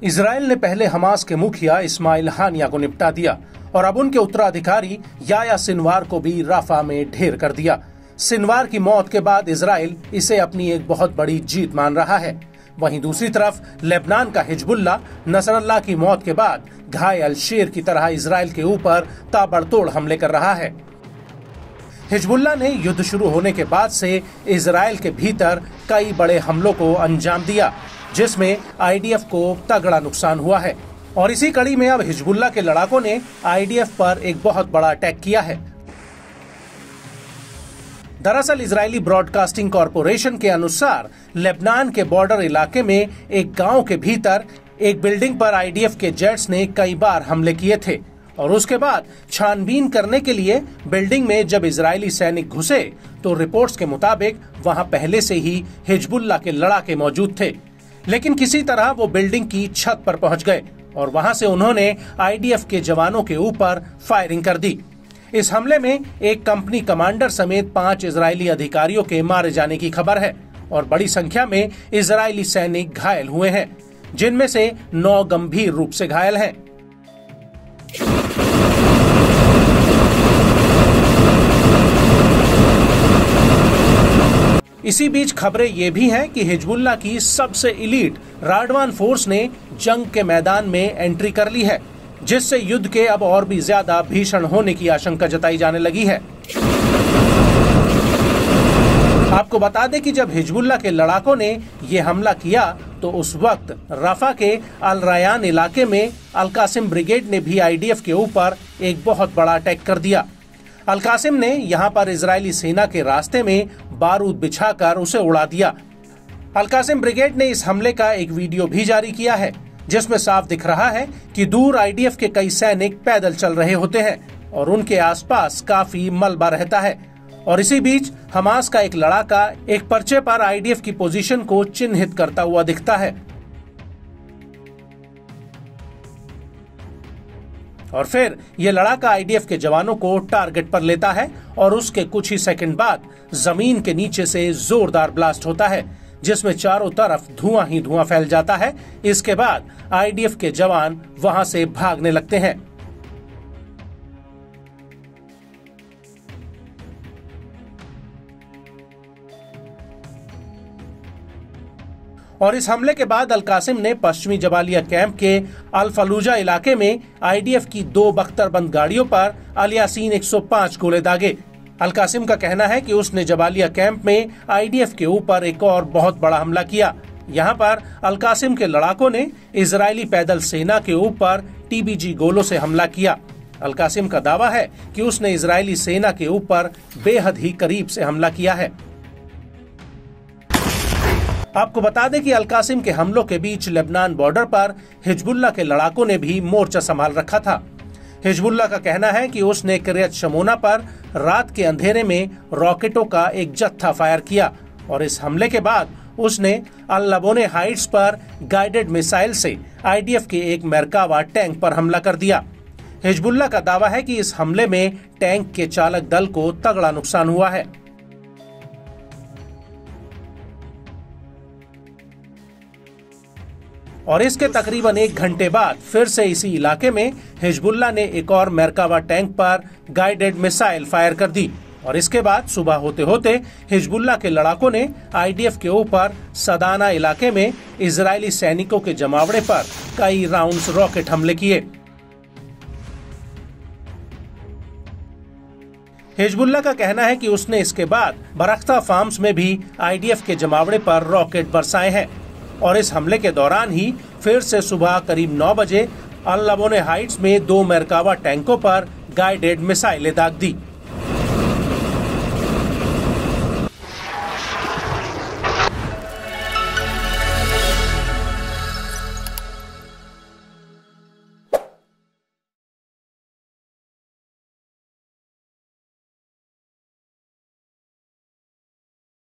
Israel ने पहले Hamas के मुखिया इस्माइल हानिया को निपटा दिया और अब उनके उत्तराधिकारी याह्या सिनवार को भी राफा में ढेर कर दिया। सिनवार की मौत के बाद इजराइल इसे अपनी एक बहुत बड़ी जीत मान रहा है। वहीं दूसरी तरफ लेबनान का हिजबुल्लाह नसरल्लाह की मौत के बाद घायल शेर की तरह इजराइल के ऊपर ताबड़तोड़ हमले कर रहा है। हिजबुल्लाह ने युद्ध शुरू होने के बाद से इजराइल के भीतर कई बड़े हमलों को अंजाम दिया, जिसमें आईडीएफ को तगड़ा नुकसान हुआ है। और इसी कड़ी में अब हिजबुल्लाह के लड़ाकों ने आईडीएफ पर एक बहुत बड़ा अटैक किया है। दरअसल इजरायली ब्रॉडकास्टिंग कॉरपोरेशन के अनुसार लेबनान के बॉर्डर इलाके में एक गांव के भीतर एक बिल्डिंग पर आईडीएफ के जेट्स ने कई बार हमले किए थे और उसके बाद छानबीन करने के लिए बिल्डिंग में जब इजरायली सैनिक घुसे तो रिपोर्ट्स के मुताबिक वहां पहले से ही हिजबुल्लाह के लड़ाके मौजूद थे, लेकिन किसी तरह वो बिल्डिंग की छत पर पहुंच गए और वहां से उन्होंने आईडीएफ के जवानों के ऊपर फायरिंग कर दी। इस हमले में एक कंपनी कमांडर समेत 5 इजरायली अधिकारियों के मारे जाने की खबर है और बड़ी संख्या में इजरायली सैनिक घायल हुए हैं, जिनमें से 9 गंभीर रूप से घायल हैं। इसी बीच खबरें ये भी हैं कि हिजबुल्लाह की सबसे इलीट राडवान फोर्स ने जंग के मैदान में एंट्री कर ली है, जिससे युद्ध के अब और भी ज्यादा भीषण होने की आशंका जताई जाने लगी है। आपको बता दें कि जब हिजबुल्लाह के लड़ाकों ने ये हमला किया तो उस वक्त रफा के अल रयान इलाके में अल कासिम ब्रिगेड ने भी आईडीएफ के ऊपर एक बहुत बड़ा अटैक कर दिया। अल कासिम ने यहाँ पर इजरायली सेना के रास्ते में बारूद बिछाकर उसे उड़ा दिया। अल कासिम ब्रिगेड ने इस हमले का एक वीडियो भी जारी किया है, जिसमें साफ दिख रहा है कि दूर आईडीएफ के कई सैनिक पैदल चल रहे होते हैं और उनके आसपास काफी मलबा रहता है। और इसी बीच हमास का एक लड़ाका एक पर्चे पर आईडीएफ की पोजीशन को चिन्हित करता हुआ दिखता है और फिर ये लड़ाका आईडीएफ के जवानों को टारगेट पर लेता है और उसके कुछ ही सेकंड बाद जमीन के नीचे से जोरदार ब्लास्ट होता है, जिसमें चारों तरफ धुआं ही धुआं फैल जाता है। इसके बाद आईडीएफ के जवान वहां से भागने लगते हैं। और इस हमले के बाद अल कासिम ने पश्चिमी जबालिया कैंप के अल फलूजा इलाके में आईडीएफ की 2 बख्तरबंद गाड़ियों पर अल यासीन 105 गोले दागे। अल कासिम का कहना है कि उसने जबालिया कैंप में आईडीएफ के ऊपर एक और बहुत बड़ा हमला किया। यहाँ पर अल कासिम के लड़ाकों ने इजरायली पैदल सेना के ऊपर टीबीजी गोलों से हमला किया। अल कासिम का दावा है कि उसने इजरायली सेना के ऊपर बेहद ही करीब से हमला किया है। आपको बता दें कि अल कासिम के हमलों के बीच लेबनान बॉर्डर पर हिजबुल्लाह के लड़ाकों ने भी मोर्चा संभाल रखा था। हिजबुल्लाह का कहना है कि उसने किर्यत शमोना पर रात के अंधेरे में रॉकेटों का एक जत्था फायर किया और इस हमले के बाद उसने अल लबोने हाइट्स पर गाइडेड मिसाइल से आईडीएफ के एक मेरकावा टैंक पर हमला कर दिया। हिजबुल्लाह का दावा है कि इस हमले में टैंक के चालक दल को तगड़ा नुकसान हुआ है। और इसके तकरीबन 1 घंटे बाद फिर से इसी इलाके में हिजबुल्लाह ने एक और मेरकावा टैंक पर गाइडेड मिसाइल फायर कर दी और इसके बाद सुबह होते होते हिजबुल्लाह के लड़ाकों ने आईडीएफ के ऊपर सदाना इलाके में इजरायली सैनिकों के जमावड़े पर कई राउंड्स रॉकेट हमले किए। हिजबुल्लाह का कहना है कि उसने इसके बाद बरख्ता फार्म्स में भी आईडीएफ के जमावड़े पर रॉकेट बरसाए हैं और इस हमले के दौरान ही फिर से सुबह करीब 9 बजे अल लबोने हाइट्स में 2 मेरकावा टैंकों पर गाइडेड मिसाइलें दाग दी।